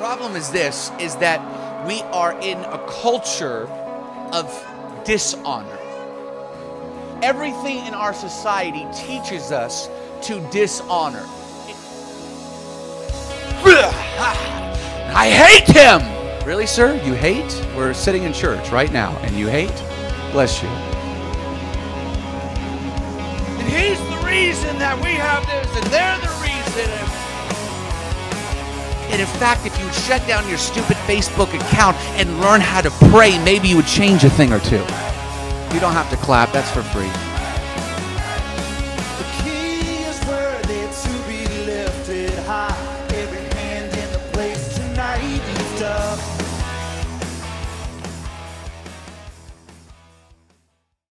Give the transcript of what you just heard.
problem is this, is that we are in a culture of dishonor. Everything in our society teaches us to dishonor. I hate him! Really, sir? You hate? We're sitting in church right now, and you hate? Bless you. And he's the reason that we have this, and they're the reason. And in fact, if you would shut down your stupid Facebook account and learn how to pray, maybe you would change a thing or two. You don't have to clap. That's for free.